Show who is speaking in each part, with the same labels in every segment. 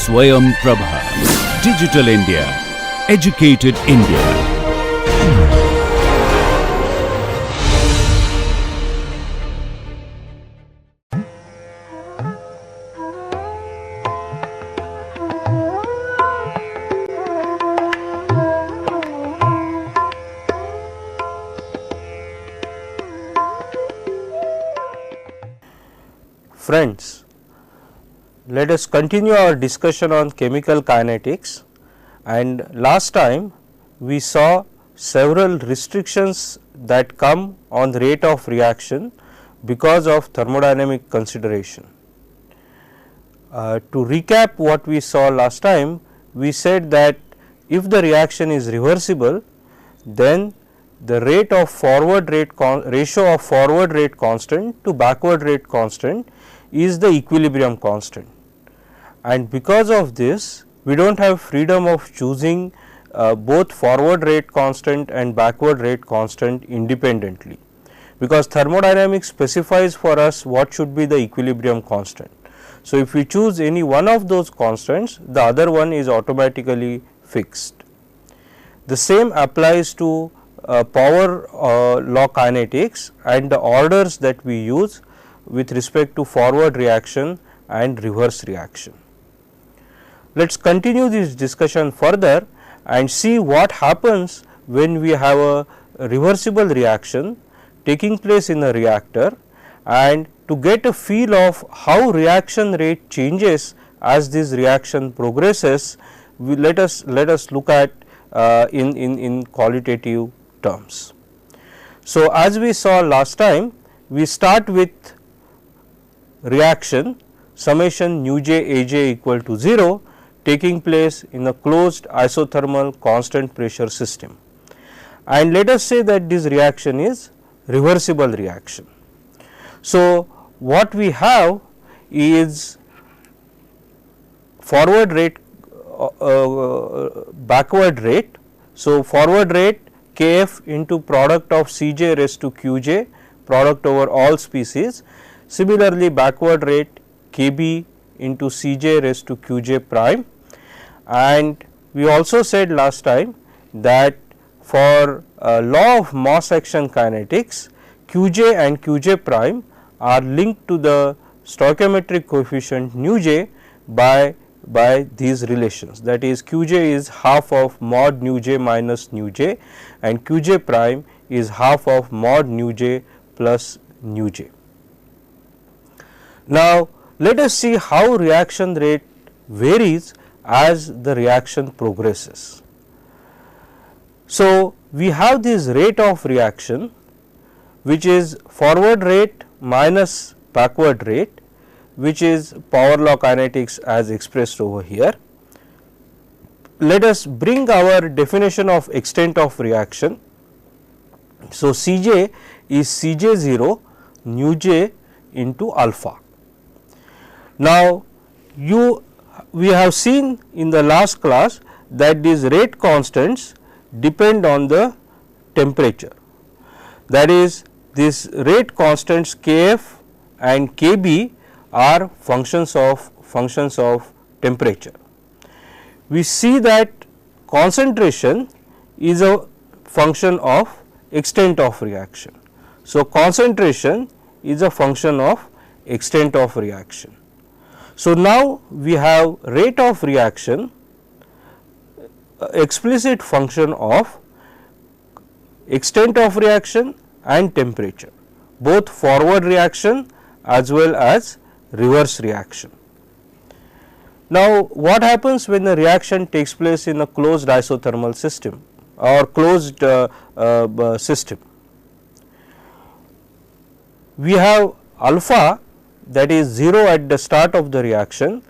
Speaker 1: Swayam Prabha. Digital India. Educated India.
Speaker 2: Friends, let us continue our discussion on chemical kinetics, and last time we saw several restrictions that come on the rate of reaction because of thermodynamic consideration. To recap what we saw last time, we said that if the reaction is reversible, then the rate of forward rate ratio of forward rate constant to backward rate constant is the equilibrium constant, and because of this we do not have freedom of choosing both forward rate constant and backward rate constant independently, because thermodynamics specifies for us what should be the equilibrium constant. So, if we choose any one of those constants, the other one is automatically fixed. The same applies to power law kinetics and the orders that we use with respect to forward reaction and reverse reaction. Let us continue this discussion further and see what happens when we have a reversible reaction taking place in a reactor, and to get a feel of how reaction rate changes as this reaction progresses, let us look at in qualitative terms. So, as we saw last time, we start with reaction summation nu j A j equal to 0 taking place in a closed isothermal constant pressure system, and let us say that this reaction is reversible reaction. So, what we have is forward rate backward rate. So, forward rate K f into product of C j raised to Q j product over all species. Similarly, backward rate K b into C j raised to Q j prime, and we also said last time that for law of mass action kinetics, Q j and Q j prime are linked to the stoichiometric coefficient nu j by these relations, that is Q j is half of mod nu j minus nu j and Q j prime is half of mod nu j plus nu j. Now, let us see how reaction rate varies as the reaction progresses. So, we have this rate of reaction which is forward rate minus backward rate, which is power law kinetics as expressed over here. Let us bring our definition of extent of reaction. So, C j is C j 0 nu j into alpha. Now, we have seen in the last class that these rate constants depend on the temperature, that is these rate constants K f and K b are functions of temperature. We see that concentration is a function of extent of reaction. So, concentration is a function of extent of reaction. So, now we have rate of reaction, explicit function of extent of reaction and temperature, both forward reaction as well as reverse reaction. Now, what happens when the reaction takes place in a closed isothermal system or closed system? We have alpha, that is 0 at the start of the reaction,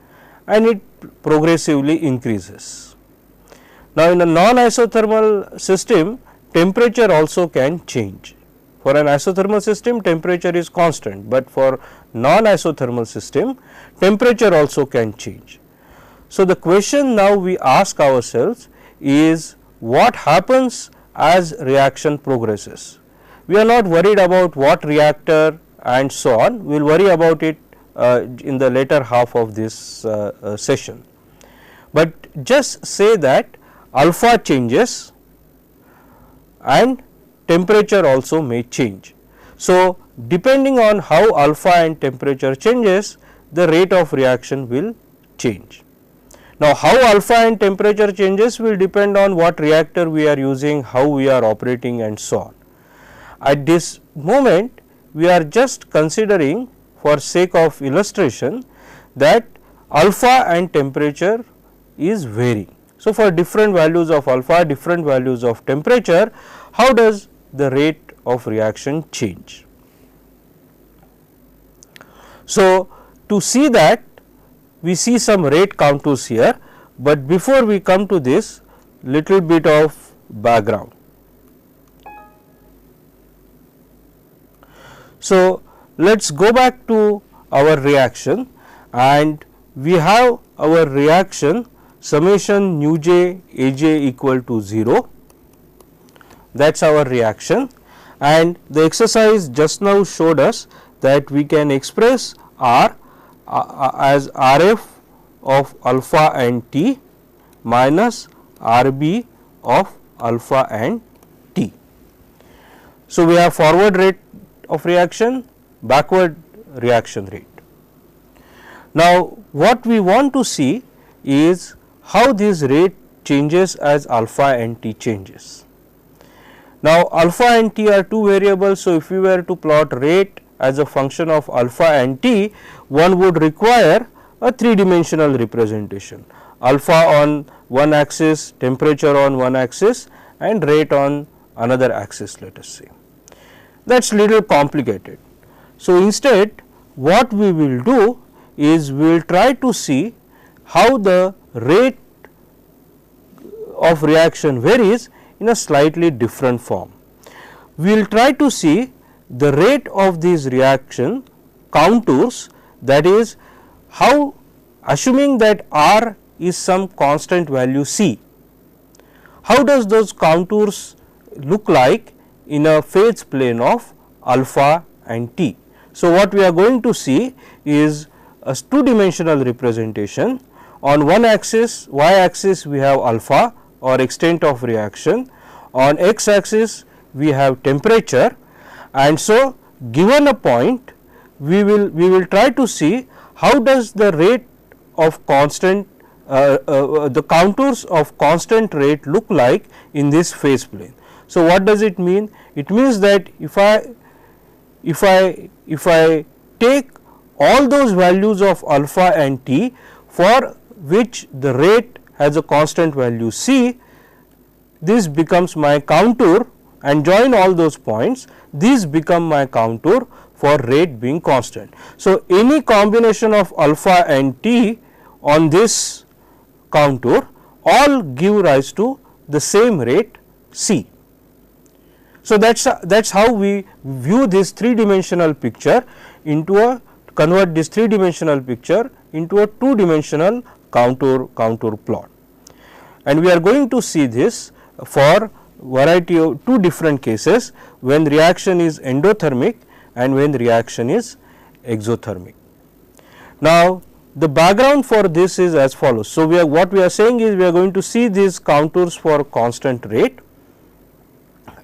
Speaker 2: and it progressively increases. Now, in a non-isothermal system, temperature also can change. For an isothermal system, temperature is constant, but for non-isothermal system, temperature also can change. So, the question now we ask ourselves is what happens as reaction progresses. We are not worried about what reactor and so on, we will worry about it in the later half of this session. but just say that alpha changes and temperature also may change. So, depending on how alpha and temperature changes, the rate of reaction will change. Now, how alpha and temperature changes will depend on what reactor we are using, how we are operating and so on. At this moment, we are just considering for sake of illustration that alpha and temperature is varying. So, for different values of alpha, different values of temperature, how does the rate of reaction change? So, to see that, we see some rate contours here, but before we come to this, little bit of background. So, let us go back to our reaction, and we have our reaction summation nu j A j equal to 0, that is our reaction, and the exercise just now showed us that we can express R as R f of alpha and T minus R b of alpha and T. So, we have forward rate of reaction, backward reaction rate. Now, what we want to see is how this rate changes as alpha and T changes. Now, alpha and T are two variables. So, if we were to plot rate as a function of alpha and T, one would require a 3-dimensional representation, alpha on one axis, temperature on one axis and rate on another axis, let us say. That is little complicated. So, instead what we will do is we will try to see how the rate of reaction varies in a slightly different form. We will try to see the rate of these reaction contours, that is how, assuming that R is some constant value C, how does those contours look like in a phase plane of alpha and T. So, what we are going to see is a 2-dimensional representation. On one axis, y axis, we have alpha or extent of reaction, on x axis we have temperature, and so given a point we will try to see how does the rate of constant the contours of constant rate look like in this phase plane. So, what does it mean? It means that if I take all those values of alpha and T for which the rate has a constant value C, this becomes my contour, and join all those points, these become my contour for rate being constant. So, any combination of alpha and T on this contour all give rise to the same rate C. So, that is how we view this 3-dimensional picture into a convert this 3-dimensional picture into a 2-dimensional contour plot, and we are going to see this for variety of 2 different cases, when reaction is endothermic and when reaction is exothermic. Now, the background for this is as follows. So, what we are saying is we are going to see these contours for constant rate,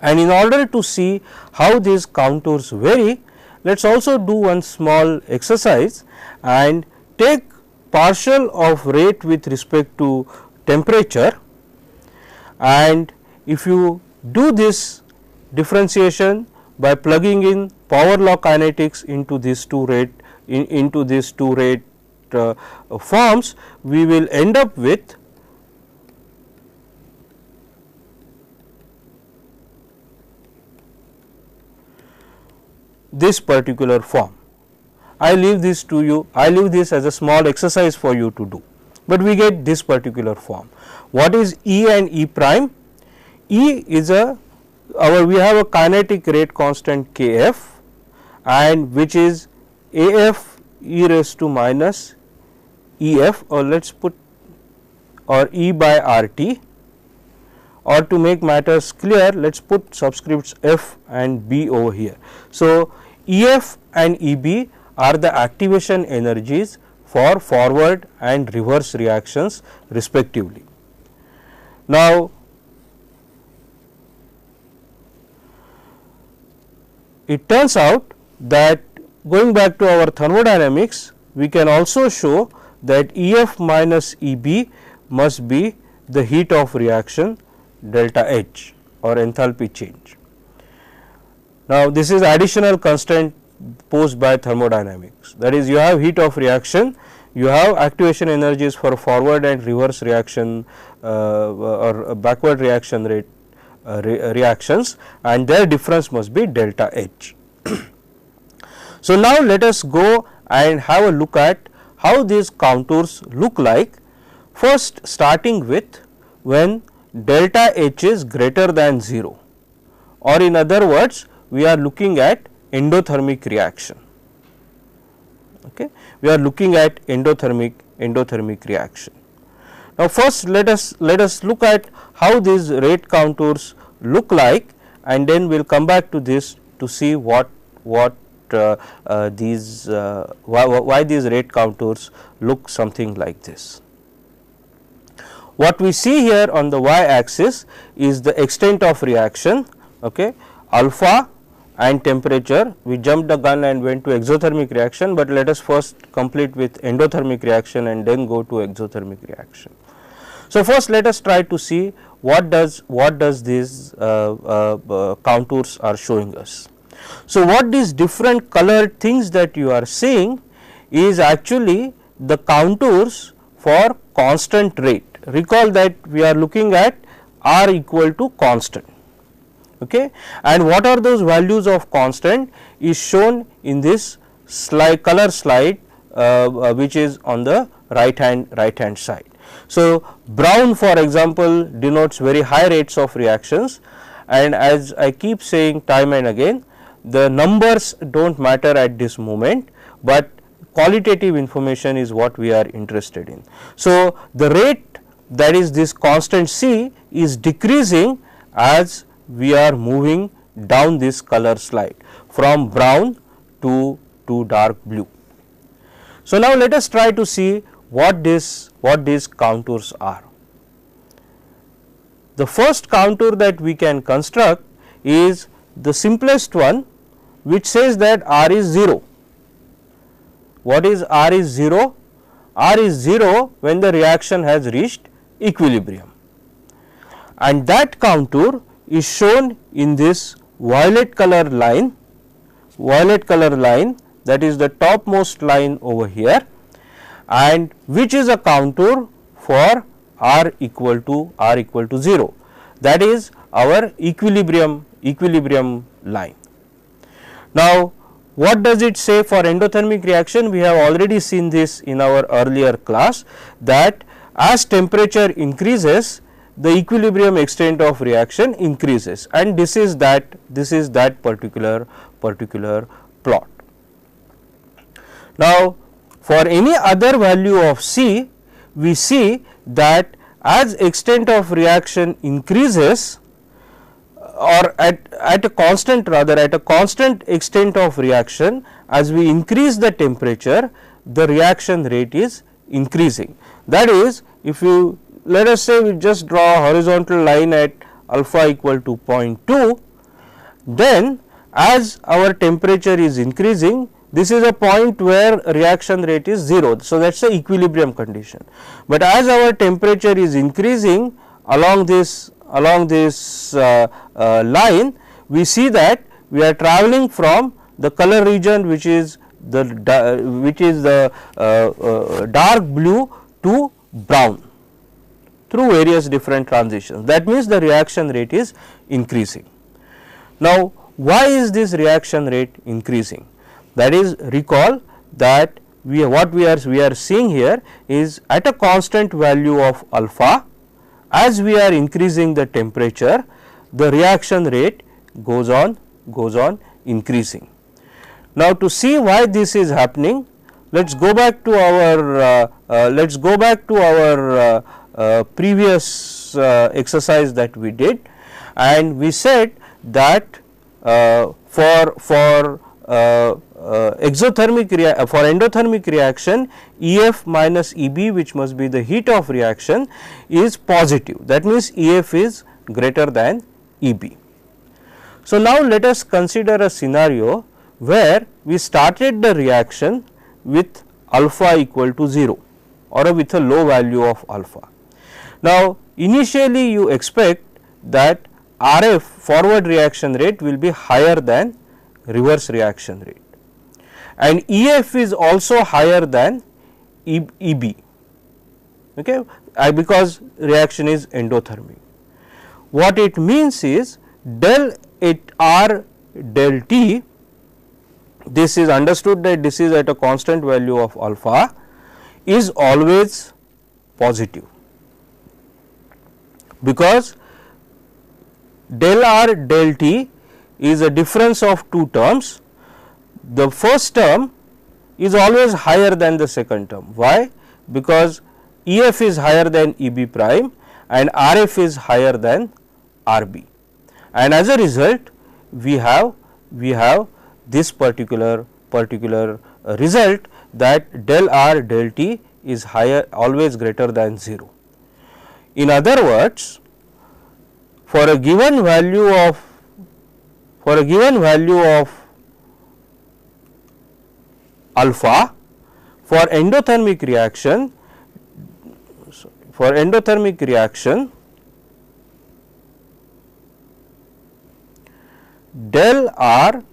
Speaker 2: and in order to see how these contours vary, let us also do one small exercise and take partial of rate with respect to temperature, and if you do this differentiation by plugging in power law kinetics into these two rate forms, we will end up with this particular form. I leave this to you, I leave this as a small exercise for you to do, but we get this particular form. What is E and E prime? E is we have a kinetic rate constant Kf, and which is Af e raised to minus Ef, or let us put, or E by RT, or to make matters clear, let us put subscripts F and B over here. So, Ef and Eb are the activation energies for forward and reverse reactions respectively. Now, it turns out that going back to our thermodynamics, we can also show that EF minus EB must be the heat of reaction delta H or enthalpy change. Now, this is additional constraint posed by thermodynamics, that is, you have heat of reaction, you have activation energies for forward and reverse reaction or backward reaction rate reactions, and their difference must be delta H. So, now let us go and have a look at how these contours look like, first starting with when delta H is greater than 0, or in other words we are looking at endothermic reaction. Okay. We are looking at endothermic reaction. Now, first let us look at how these rate contours look like, and then we will come back to this to see why these rate contours look something like this. What we see here on the y axis is the extent of reaction, okay, alpha and temperature. We jumped the gun and went to exothermic reaction, but let us first complete with endothermic reaction and then go to exothermic reaction. So, first let us try to see what does these contours are showing us. So, what these different colored things that you are seeing is actually the contours for constant rate. Recall that we are looking at R equal to constant. Okay. And what are those values of constant is shown in this slide, color slide which is on the right hand side. So, brown for example denotes very high rates of reactions, and as I keep saying time and again, the numbers do not matter at this moment, but qualitative information is what we are interested in. So, the rate, that is this constant C, is decreasing as we are moving down this color slide from brown to dark blue. So, now let us try to see what these contours are. The first contour that we can construct is the simplest one, which says that R is 0. What is R is 0? R is 0 when the reaction has reached equilibrium, and that contour is shown in this violet color line, that is the topmost line over here, and which is a contour for R equal to 0, that is our equilibrium line. Now, what does it say for endothermic reaction? We have already seen this in our earlier class, that as temperature increases, the equilibrium extent of reaction increases, and this is that particular plot. Now, for any other value of C, we see that as extent of reaction increases, or at a constant extent of reaction, as we increase the temperature, the reaction rate is increasing. That is, if you let us say we just draw a horizontal line at alpha equal to 0.2, then as our temperature is increasing, this is a point where reaction rate is 0. So, that is the equilibrium condition, but as our temperature is increasing along this line, we see that we are traveling from the color region which is the dark blue to brown through various different transitions. That means the reaction rate is increasing. Now, why is this reaction rate increasing? That is, recall that what we are seeing here is at a constant value of alpha, as we are increasing the temperature, the reaction rate goes on increasing. Now, to see why this is happening, let us go back to our previous exercise that we did, and we said that for for endothermic reaction, EF minus EB, which must be the heat of reaction, is positive. That means, EF is greater than EB. So, now let us consider a scenario where we started the reaction with alpha equal to 0 or with a low value of alpha. Now, initially you expect that RF, forward reaction rate, will be higher than reverse reaction rate, and EF is also higher than EB, okay, because reaction is endothermic. What it means is del R del T, this is understood that this is at a constant value of alpha, is always positive, because del R del T is a difference of two terms. The first term is always higher than the second term. Why? Because EF is higher than EB prime and RF is higher than RB, and as a result we have this particular result, that del R del T is higher, always greater than 0. In other words, for a given value of alpha, for endothermic reaction, del R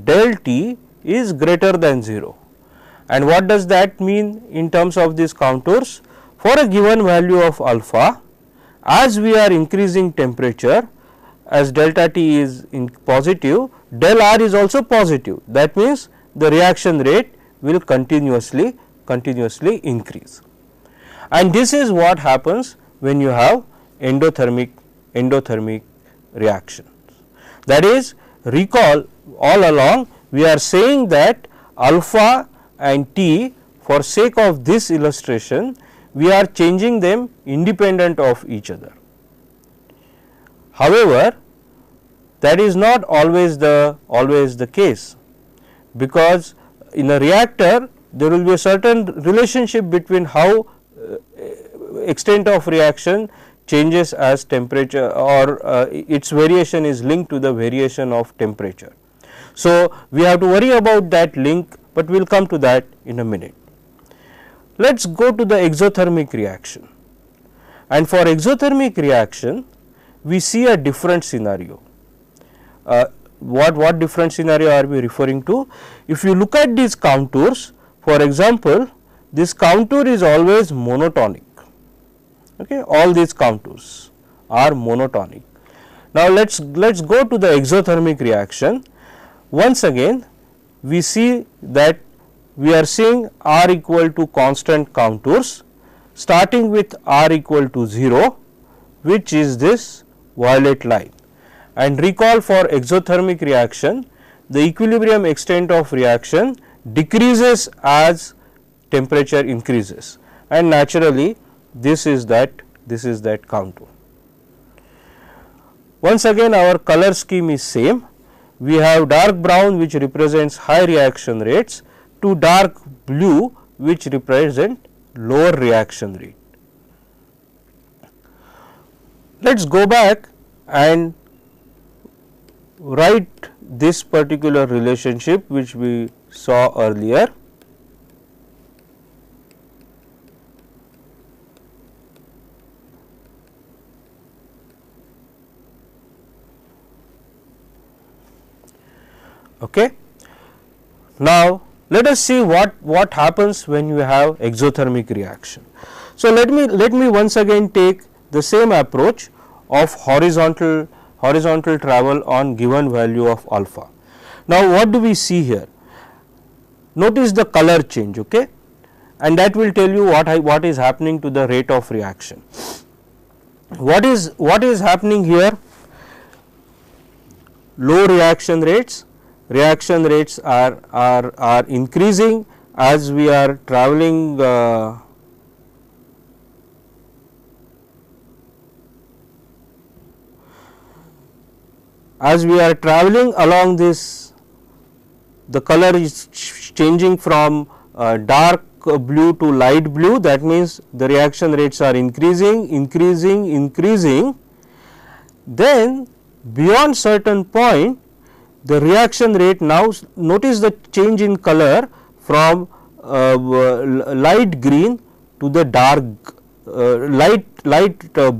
Speaker 2: del T is greater than 0. And what does that mean in terms of these contours? For a given value of alpha, as we are increasing temperature, as delta T is positive, del R is also positive. That means, the reaction rate will continuously increase, and this is what happens when you have endothermic reactions. That is, recall, all along we are saying that alpha and T, for sake of this illustration, we are changing them independent of each other. However, that is not always the case, because in a reactor there will be a certain relationship between how extent of reaction changes as temperature, or its variation is linked to the variation of temperature. So, we have to worry about that link, but we will come to that in a minute. Let us go to the exothermic reaction, and for exothermic reaction we see a different scenario. What different scenario are we referring to? If you look at these contours, for example, this contour is always monotonic. Okay, all these contours are monotonic. Now, let us go to the exothermic reaction. Once again, we see that we are seeing R equal to constant contours, starting with R equal to 0, which is this violet line. And recall, for exothermic reaction, the equilibrium extent of reaction decreases as temperature increases, and naturally this is that contour. Once again, our color scheme is same. We have dark brown, which represents high reaction rates, to dark blue, which represent lower reaction rate. Let us go back and write this particular relationship which we saw earlier. Okay. Now, let us see what happens when you have exothermic reaction. So, let me once again take the same approach of horizontal travel on given value of alpha. Now, what do we see here? Notice the color change, okay, and that will tell you what is happening to the rate of reaction. What is happening here? Low reaction rates. Reaction rates are increasing as we are traveling along this the color is changing from dark blue to light blue, that means the reaction rates are increasing, increasing. Then beyond certain point, the reaction rate, now notice the change in color from light green to the dark light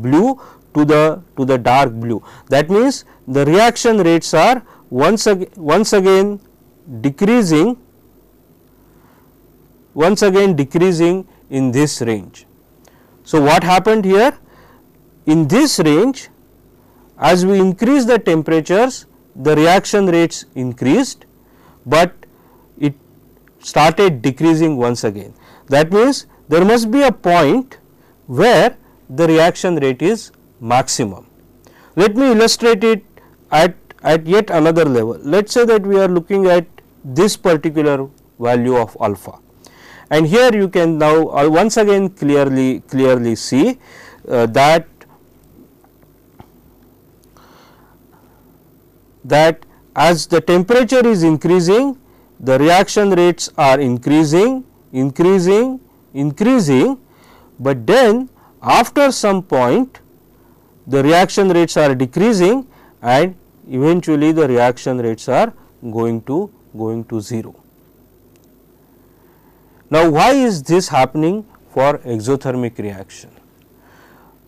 Speaker 2: blue to the dark blue. That means the reaction rates are once again decreasing in this range. So, what happened here? In this range, as we increase the temperatures, the reaction rates increased, but it started decreasing once again. That means there must be a point where the reaction rate is maximum. Let me illustrate it at yet another level. Let us say that we are looking at this particular value of alpha, and here you can now once again clearly see that as the temperature is increasing, the reaction rates are increasing, but then after some point the reaction rates are decreasing and eventually the reaction rates are going to 0. Now, why is this happening for exothermic reaction?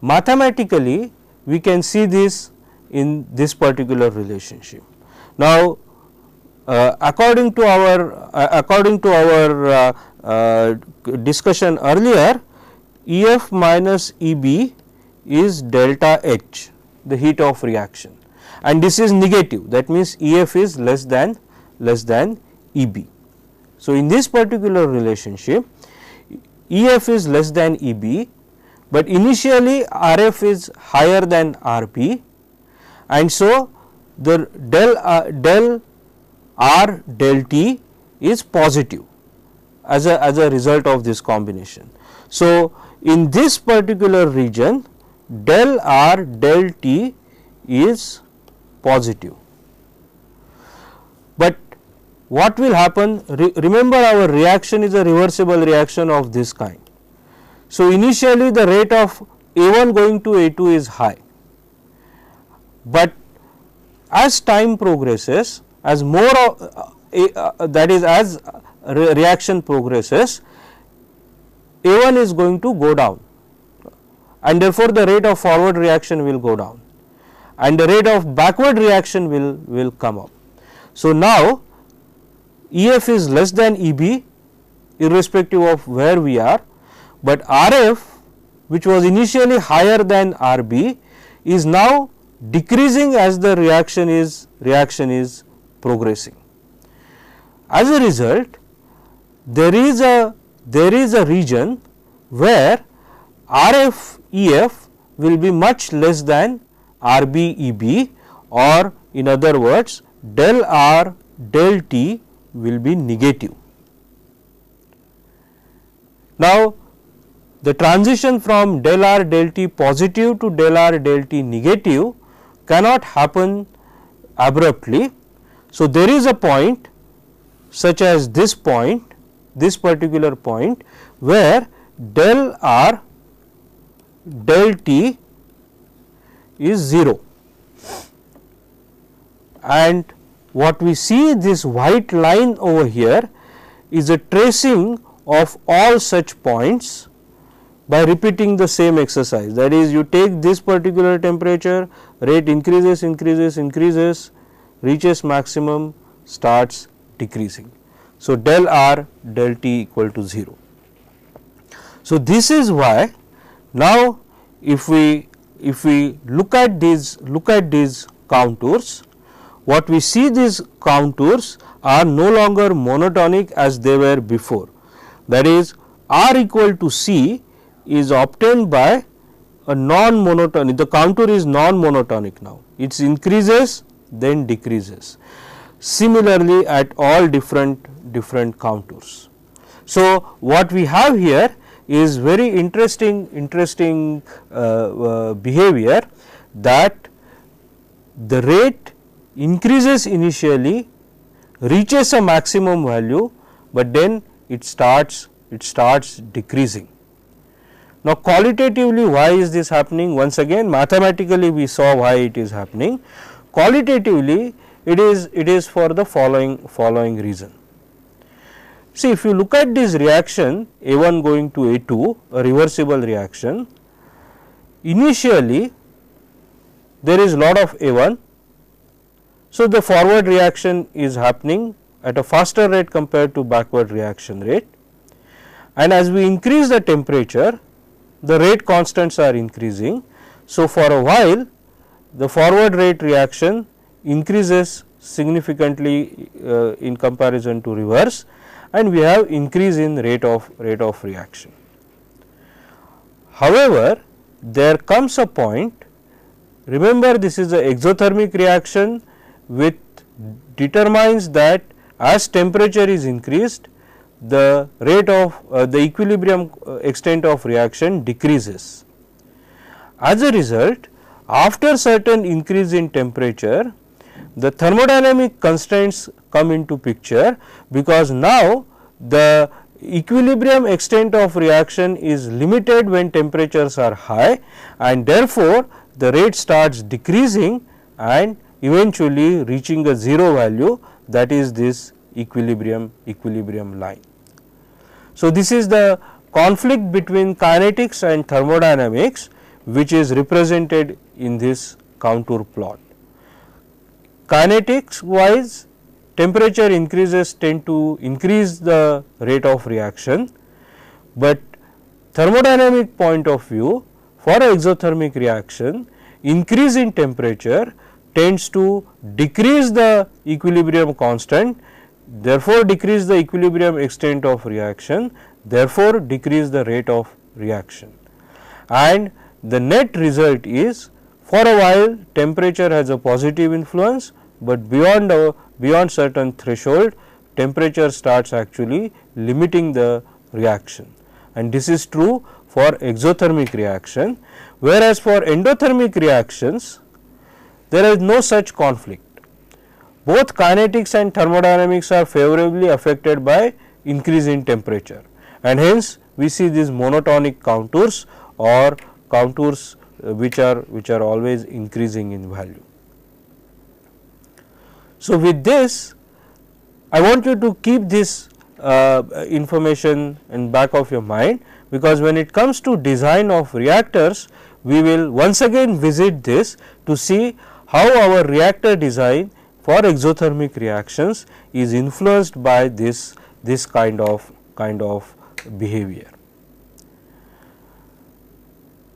Speaker 2: Mathematically, we can see this in this particular relationship. Now, according to our discussion earlier, EF minus EB is delta H, the heat of reaction, and this is negative, that means EF is less than EB. So, in this particular relationship, EF is less than EB, but initially RF is higher than RB, and so the del R del T is positive as a result of this combination. So, in this particular region, del R del T is positive, but what will happen? Remember, our reaction is a reversible reaction of this kind. So, initially the rate of A1 going to A2 is high, but as time progresses, as more of that is as reaction progresses, A1 is going to go down, and therefore, the rate of forward reaction will go down and the rate of backward reaction will come up. So, now EF is less than EB irrespective of where we are, but RF, which was initially higher than RB, is now decreasing as the reaction is progressing. As a result, there is a region where RF EF will be much less than RB EB, or in other words, del R del T will be negative. Now, the transition from del R del T positive to del R del T negative cannot happen abruptly. So, there is a point such as this point, this particular point, where del R del T is 0, and what we see, this white line over here is a tracing of all such points by repeating the same exercise. That is, you take this particular temperature, rate increases, reaches maximum, starts decreasing. So, del R del T equal to 0. So, this is why now if we look at these contours, what we see, these contours are no longer monotonic as they were before. That is, R equal to C is obtained by a non-monotonic, the contour is non-monotonic now, it increases then decreases. Similarly, at all different contours. So, what we have here is very interesting behavior, that the rate increases initially, reaches a maximum value, but then it starts decreasing. Now, qualitatively why is this happening? Once again mathematically we saw why it is happening. Qualitatively it is for the following reason. See, if you look at this reaction A1 going to A2, a reversible reaction, initially there is lot of A1. So, the forward reaction is happening at a faster rate compared to backward reaction rate, and as we increase the temperature, the rate constants are increasing. So, for a while the forward rate reaction increases significantly in comparison to reverse, and we have increase in rate of reaction. However, there comes a point, remember this is a exothermic reaction which determines that as temperature is increased, the rate of the equilibrium extent of reaction decreases. As a result, after certain increase in temperature, the thermodynamic constraints come into picture, because now the equilibrium extent of reaction is limited when temperatures are high, and therefore, the rate starts decreasing and eventually reaching a 0 value, that is this equilibrium line. So, this is the conflict between kinetics and thermodynamics, which is represented in this contour plot. Kinetics wise, temperature increases tend to increase the rate of reaction, but thermodynamic point of view, for an exothermic reaction, increase in temperature tends to decrease the equilibrium constant, therefore decrease the equilibrium extent of reaction, therefore decrease the rate of reaction. And the net result is, for a while temperature has a positive influence, but beyond certain threshold, temperature starts actually limiting the reaction, and this is true for exothermic reaction, whereas for endothermic reactions there is no such conflict. Both kinetics and thermodynamics are favorably affected by increase in temperature, and hence we see these monotonic contours or contours which are always increasing in value. So, with this I want you to keep this information in back of your mind, because when it comes to design of reactors, we will once again visit this to see how our reactor design for exothermic reactions is influenced by this kind of behavior.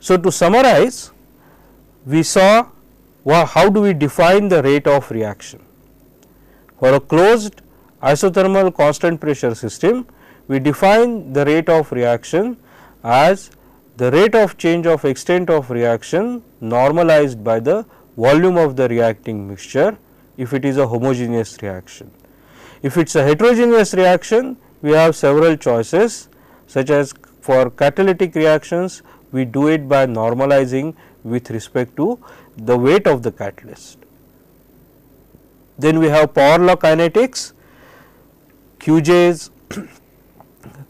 Speaker 2: So, to summarize, we saw how do we define the rate of reaction. For a closed isothermal constant pressure system, we define the rate of reaction as the rate of change of extent of reaction normalized by the volume of the reacting mixture if it is a homogeneous reaction. If it is a heterogeneous reaction, we have several choices, such as for catalytic reactions we do it by normalizing with respect to the weight of the catalyst. Then we have power law kinetics, QJs,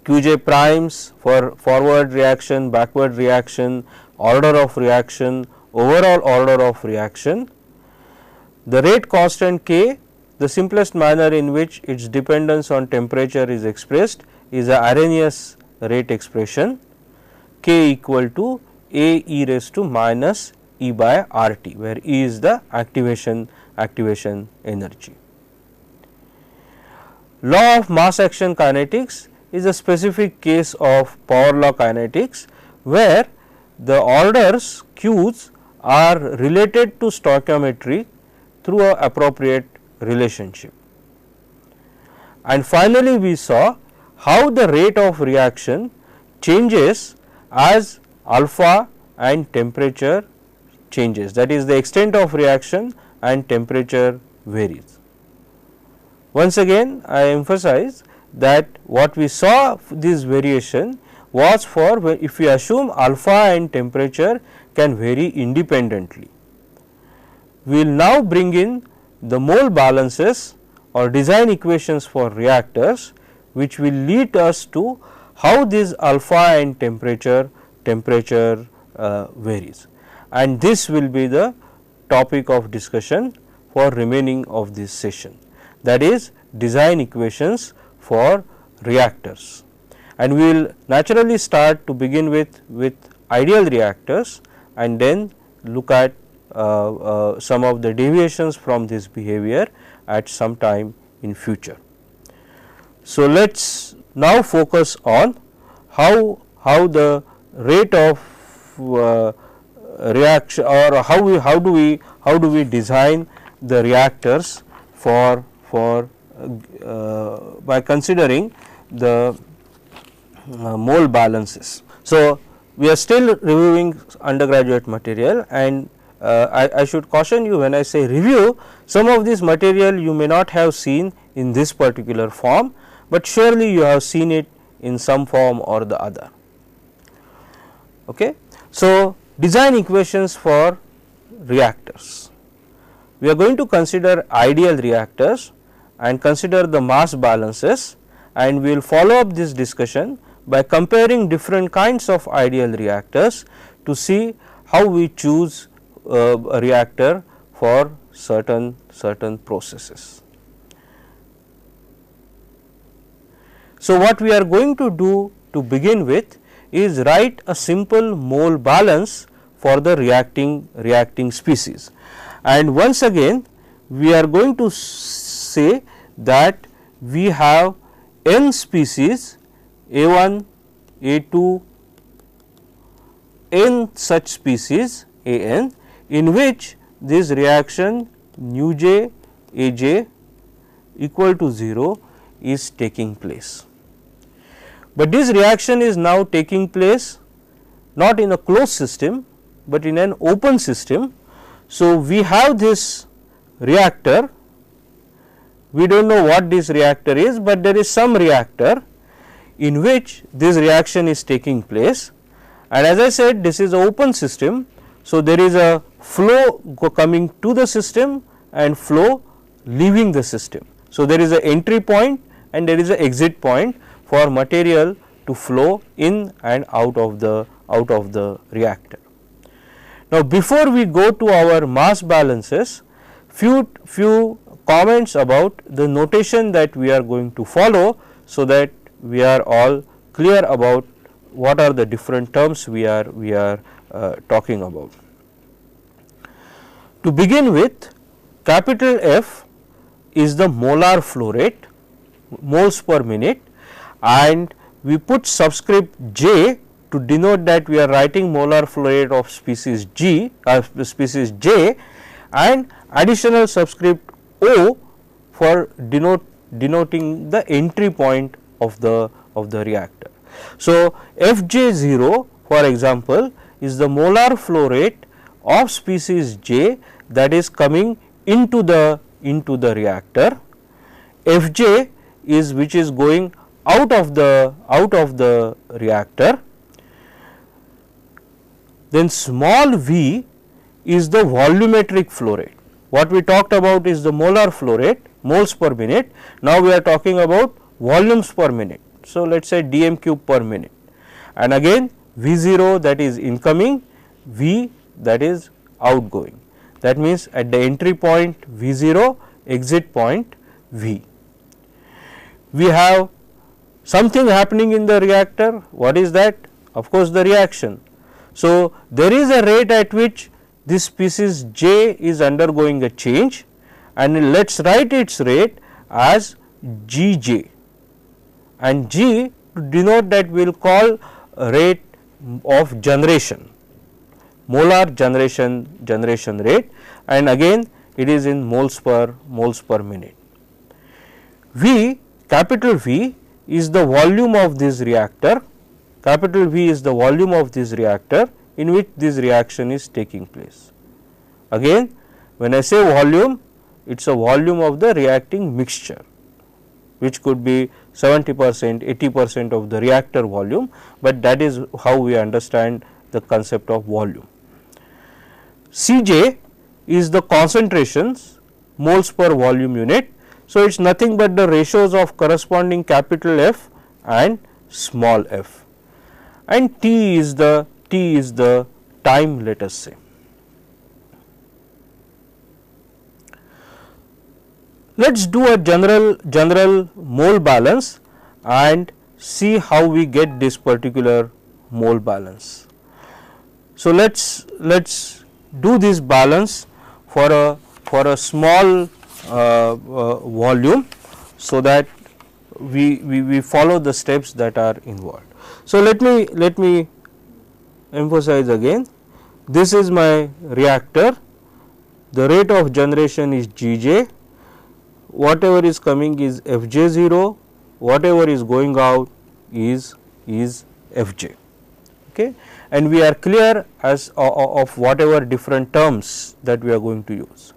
Speaker 2: QJ primes for forward reaction, backward reaction, order of reaction, overall order of reaction. The rate constant K, the simplest manner in which its dependence on temperature is expressed is a Arrhenius rate expression, K equal to A e raised to minus E by RT, where E is the activation energy. Law of mass action kinetics is a specific case of power law kinetics, where the orders Q's are related to stoichiometry through an appropriate relationship. And finally, we saw how the rate of reaction changes as alpha and temperature changes, that is the extent of reaction and temperature varies. Once again I emphasize that what we saw this variation was for if we assume alpha and temperature can vary independently. We will now bring in the mole balances or design equations for reactors, which will lead us to how this alpha and temperature varies, and this will be the topic of discussion for remaining of this session, that is design equations for reactors. And we will naturally start to begin with ideal reactors and then look at some of the deviations from this behavior at some time in future. So, let us now focus on how the rate of reaction, or how do we design the reactors for by considering the mole balances. So, we are still reviewing undergraduate material, and I should caution you when I say review, some of this material you may not have seen in this particular form, but surely you have seen it in some form or the other. Okay. So, design equations for reactors. We are going to consider ideal reactors and consider the mass balances, and we will follow up this discussion by comparing different kinds of ideal reactors to see how we choose a reactor for certain processes. So, what we are going to do to begin with is write a simple mole balance for the reacting species, and once again we are going to say that we have n species A1, A2, n such species An, in which this reaction nu j Aj equal to 0 is taking place. But this reaction is now taking place not in a closed system, but in an open system. So, we have this reactor, we do not know what this reactor is, but there is some reactor in which this reaction is taking place, and as I said, this is an open system. So, there is a flow coming to the system and flow leaving the system. So, there is an entry point and there is an exit point for material to flow in and out of the reactor. Now, before we go to our mass balances, few comments about the notation that we are going to follow, so that we are all clear about what are the different terms we are talking about. To begin with, capital F is the molar flow rate, moles per minute, and we put subscript J to denote that we are writing molar flow rate of species J, and additional subscript O for denoting the entry point of the reactor. So, Fj0 for example is the molar flow rate of species J that is coming into the reactor. Fj is which is going out of the reactor. Then small v is the volumetric flow rate. What we talked about is the molar flow rate, moles per minute. Now, we are talking about volumes per minute. So, let us say dm cube per minute, and again V0 that is incoming, V that is outgoing. That means, at the entry point V0, exit point V. We have something happening in the reactor. What is that? Of course, the reaction. So, there is a rate at which this species J is undergoing a change, and let us write its rate as Gj, and G to denote that we will call rate of generation, molar generation rate, and again it is in moles per minute. V, capital V is the volume of this reactor, capital V is the volume of this reactor in which this reaction is taking place. Again, when I say volume, it is a volume of the reacting mixture, which could be 70%, 80% of the reactor volume, but that is how we understand the concept of volume. Cj is the concentrations, moles per volume unit. So, it is nothing but the ratios of corresponding capital F and small f, and t is the time, let us say. Let us do a general mole balance and see how we get this particular mole balance. So, let us do this balance for a small volume, so that we follow the steps that are involved. So, let me emphasize again, this is my reactor, the rate of generation is Gj, whatever is coming is Fj0, whatever is going out is Fj, okay, and we are clear as of whatever different terms that we are going to use.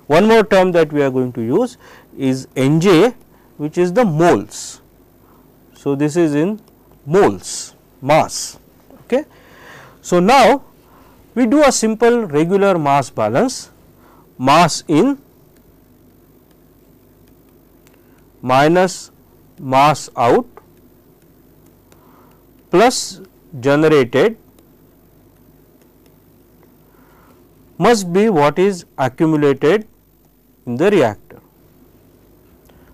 Speaker 2: One more term that we are going to use is Nj, which is the moles. So, this is in moles, mass. Okay. So, now we do a simple regular mass balance, mass in minus mass out plus generated must be what is accumulated in the reactor.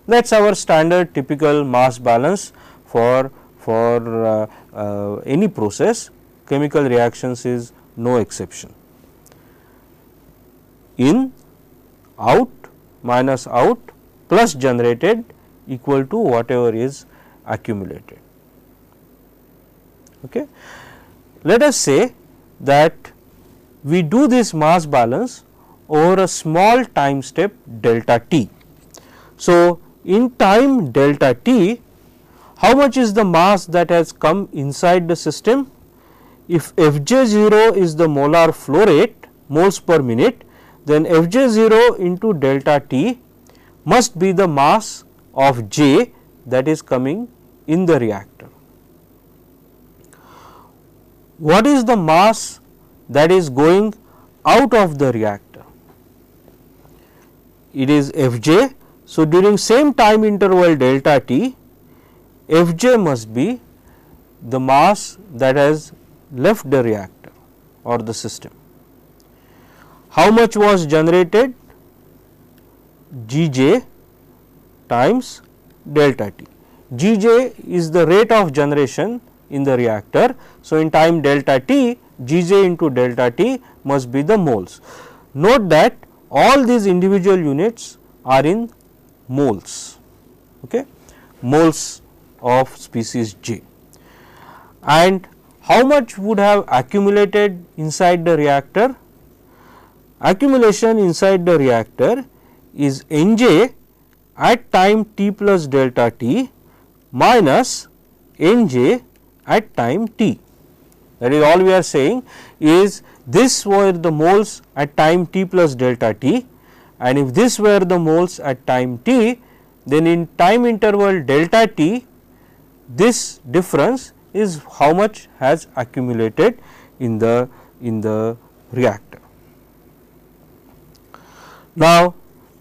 Speaker 2: That is our standard typical mass balance for any process. Chemical reactions is no exception. In, out, minus out plus generated equal to whatever is accumulated. Okay. Let us say that we do this mass balance over a small time step delta t. So, in time delta t, how much is the mass that has come inside the system? If Fj0 is the molar flow rate, moles per minute, then Fj0 into delta t must be the mass of J that is coming in the reactor. What is the mass that is going out of the reactor? It is Fj. So, during same time interval delta t, Fj must be the mass that has left the reactor or the system. How much was generated? Gj times delta t. Gj is the rate of generation in the reactor. So, in time delta t, Gj into delta t must be the moles. Note that all these individual units are in moles, okay, moles of species J. And how much would have accumulated inside the reactor? Accumulation inside the reactor is Nj at time t plus delta t minus Nj at time t. That is all we are saying is this were the moles at time t plus delta t, and if this were the moles at time t, then in time interval delta t, this difference is how much has accumulated in the reactor. Now,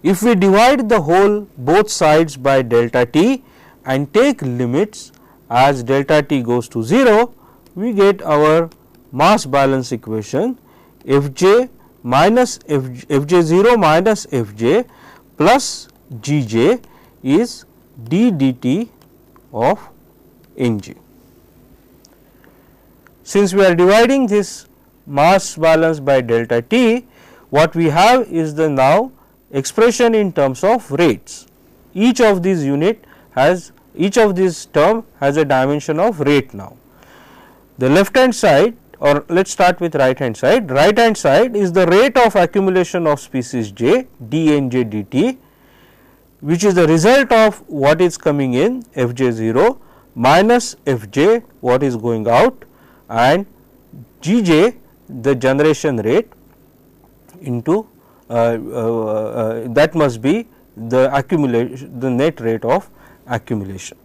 Speaker 2: if we divide the whole both sides by delta t and take limits as delta t goes to 0, we get our mass balance equation Fj minus Fj0 minus Fj plus Gj is d dt of Nj. Since we are dividing this mass balance by delta t, what we have is the now expression in terms of rates. Each of these term has a dimension of rate now. The left hand side, or let us start with right hand side. Right hand side is the rate of accumulation of species J dNj dt, which is the result of what is coming in Fj0 minus Fj what is going out, and Gj the generation rate into that must be the accumulation, the net rate of accumulation.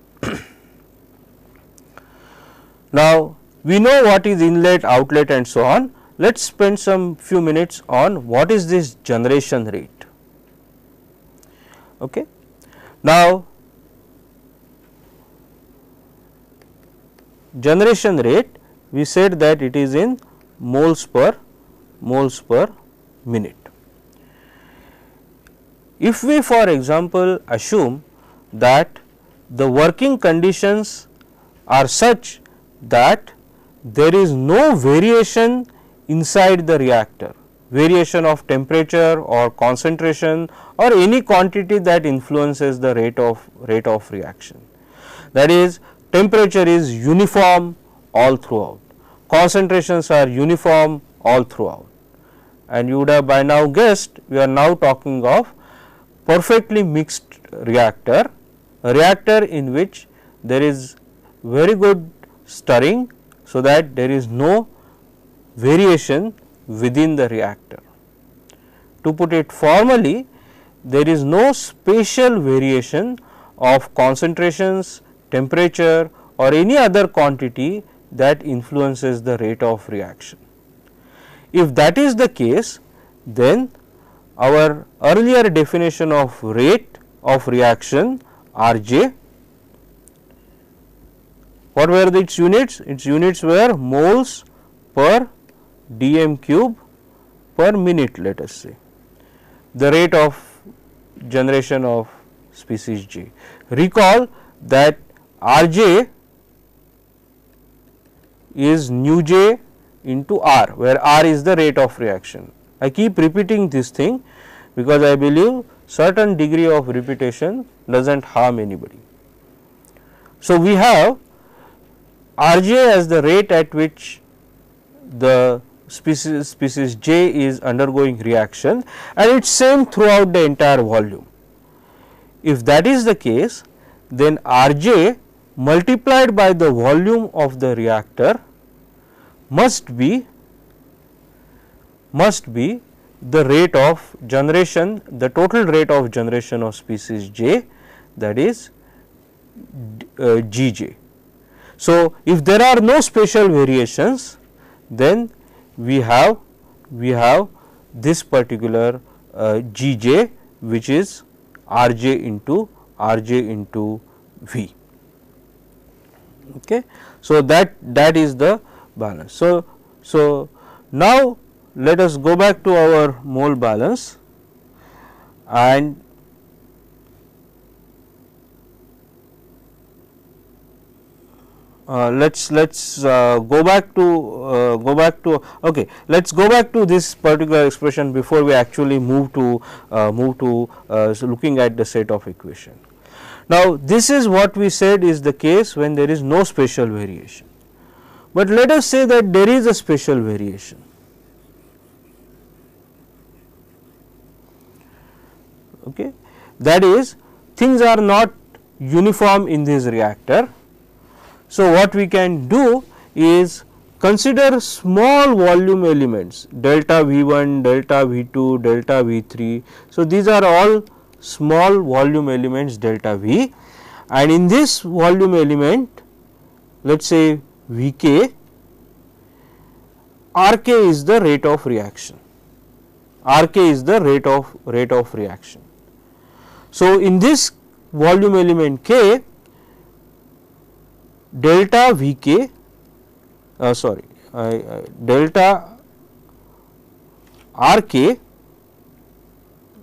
Speaker 2: Now, we know what is inlet, outlet and so on. Let us spend some few minutes on what is this generation rate. Okay. Now, generation rate, we said that it is in moles per minute. If we for example assume that the working conditions are such that there is no variation inside the reactor, variation of temperature or concentration or any quantity that influences the rate of reaction. That is, temperature is uniform all throughout, concentrations are uniform all throughout, and you would have by now guessed we are now talking of perfectly mixed reactor, a reactor in which there is very good stirring, so that there is no variation within the reactor. To put it formally, there is no spatial variation of concentrations, temperature or any other quantity that influences the rate of reaction. If that is the case, then our earlier definition of rate of reaction R j, what were its units? Its units were moles per dm cube per minute, let us say, the rate of generation of species J. Recall that R j is nu j into R, where R is the rate of reaction. I keep repeating this thing because I believe certain degree of repetition does not harm anybody. So, we have R j as the rate at which the species J is undergoing reaction, and it is same throughout the entire volume. If that is the case, then R j multiplied by the volume of the reactor must be the rate of generation, the total rate of generation of species J, that is G j. So, if there are no spatial variations, then we have this particular G j, which is R j into V. Okay. So, that is the balance. So, now let us go back to our mole balance and let's go back to okay, let's go back to this particular expression before we actually move to looking at the set of equation. Now, this is what we said is the case when there is no spatial variation, but let us say that there is a spatial variation. Okay. That is, things are not uniform in this reactor. So, what we can do is consider small volume elements delta V1, delta V2, delta V3. So, these are all small volume elements delta V, and in this volume element, let us say Vk, Rk is the rate of reaction, Rk is the rate of reaction. So, in this volume element K, delta Vk delta Rk,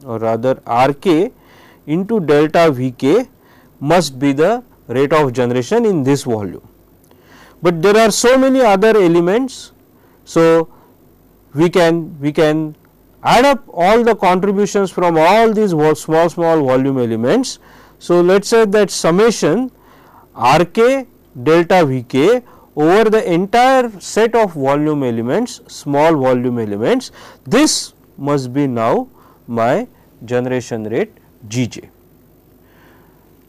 Speaker 2: or rather Rk into delta Vk must be the rate of generation in this volume, but there are so many other elements. So, we can add up all the contributions from all these small volume elements. So, let us say that summation Rk delta Vk over the entire set of volume elements, small volume elements, this must be now my generation rate Gj.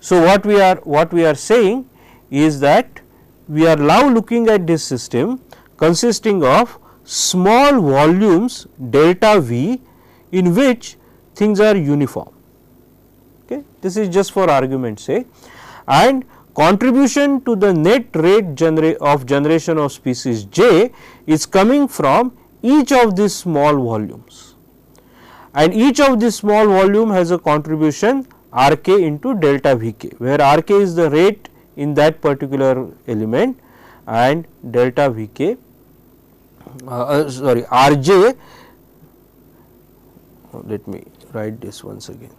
Speaker 2: So, what we are saying is that we are now looking at this system consisting of small volumes delta V in which things are uniform. Okay. This is just for argument's sake, and contribution to the net rate of generation of species J is coming from each of these small volumes, and each of these small volume has a contribution Rk into delta Vk, where Rk is the rate in that particular element and delta Vk Rj, let me write this once again,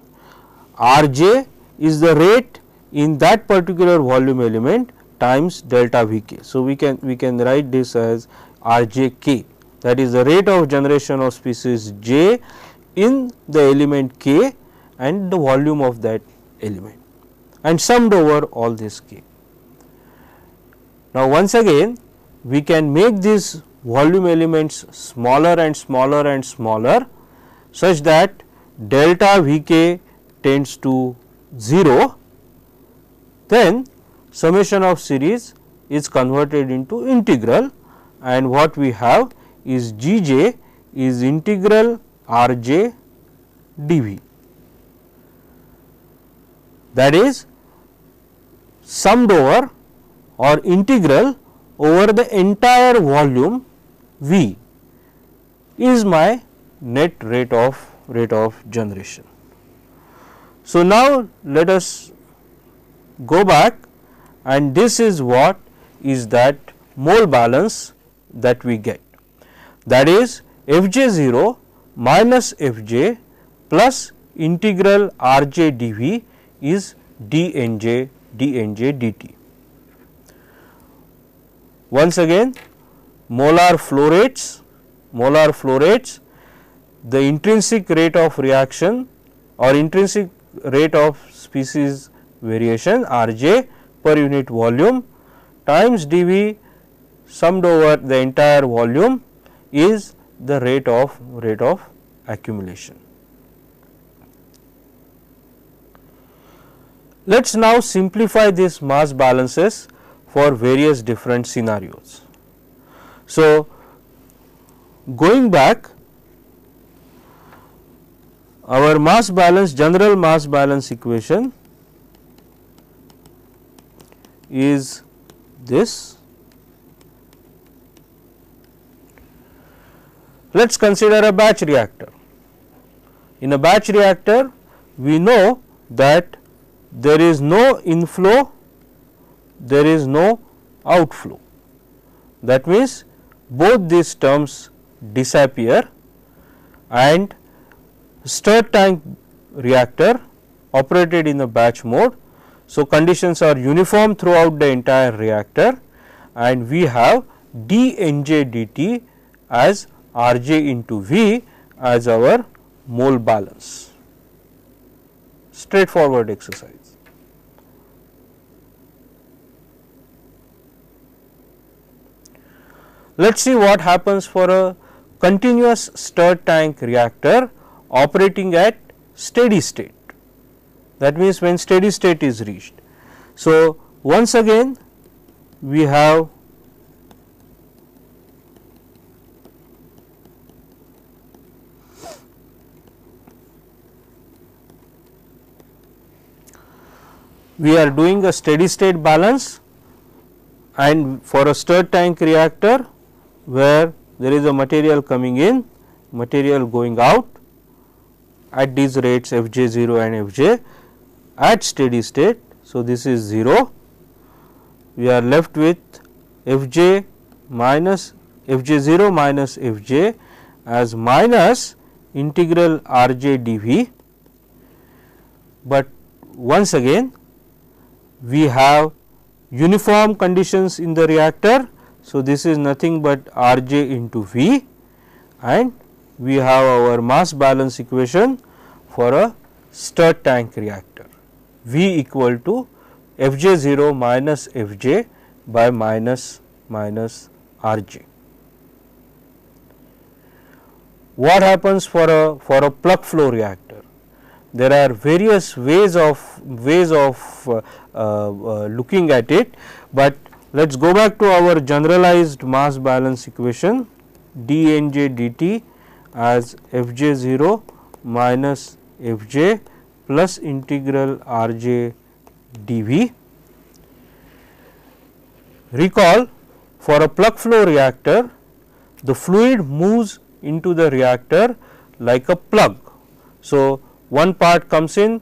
Speaker 2: Rj is the rate in that particular volume element times delta Vk. So, we can write this as Rjk, that is the rate of generation of species j in the element k and the volume of that element, and summed over all this k. Now, once again we can make these volume elements smaller and smaller and smaller, such that delta Vk tends to 0, then summation of series is converted into integral, and what we have is Gj is integral Rj dV, that is summed over or integral over the entire volume V is my net rate of generation. So, now let us go back, and this is what is that mole balance that we get, that is Fj0 minus Fj plus integral Rj dV is dNj dt. Once again, molar flow rates, the intrinsic rate of reaction or intrinsic rate of species variation Rj per unit volume times dV summed over the entire volume is the rate of accumulation. Let us now simplify these mass balances for various different scenarios. So, going back, our mass balance, general mass balance equation is this. Let us consider a batch reactor. In a batch reactor, we know that there is no inflow, there is no outflow. That means, both these terms disappear, and stirred tank reactor operated in a batch mode. So, conditions are uniform throughout the entire reactor, and we have dNj dt as Rj into V as our mole balance. Straightforward exercise. Let us see what happens for a continuous stirred tank reactor operating at steady state. That means, when steady state is reached. So, once again we have we are doing a steady state balance, and for a stirred tank reactor where there is a material coming in, material going out at these rates Fj0 and Fj at steady state. So, this is 0, we are left with Fj minus Fj0 minus Fj as minus integral Rj dV, but once again we have uniform conditions in the reactor. So, this is nothing but Rj into V, and we have our mass balance equation for a stirred tank reactor, V equal to Fj0 minus Fj by minus Rj. What happens for a plug flow reactor? There are various ways of looking at it, but let us go back to our generalized mass balance equation dNj dt as Fj0 minus Fj plus integral Rj dV. Recall, for a plug flow reactor, the fluid moves into the reactor like a plug. So, one part comes in,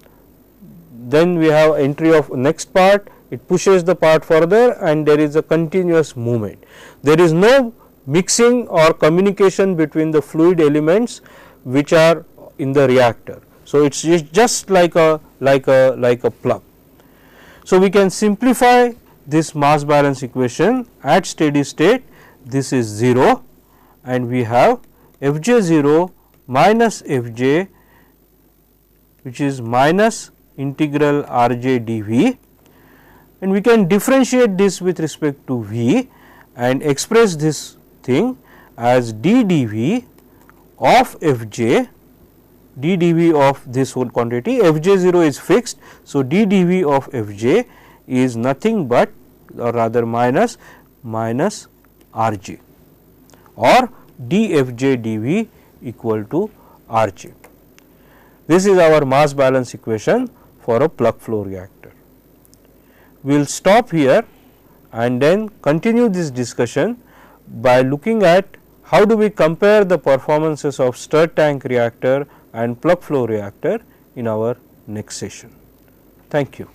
Speaker 2: then we have entry of next part, it pushes the part further and there is a continuous movement. There is no mixing or communication between the fluid elements which are in the reactor. So, it is just like a plug. So, we can simplify this mass balance equation at steady state, this is 0 and we have Fj0 minus Fj, which is minus integral Rj dV, and we can differentiate this with respect to V and express this thing as d dV of Fj, d dV of this whole quantity. Fj0 is fixed. So, d dV of Fj is nothing but, or rather minus Rj, or dFj dV equal to Rj. This is our mass balance equation for a plug flow reactor. We will stop here and then continue this discussion by looking at how do we compare the performances of stirred tank reactor and plug flow reactor in our next session. Thank you.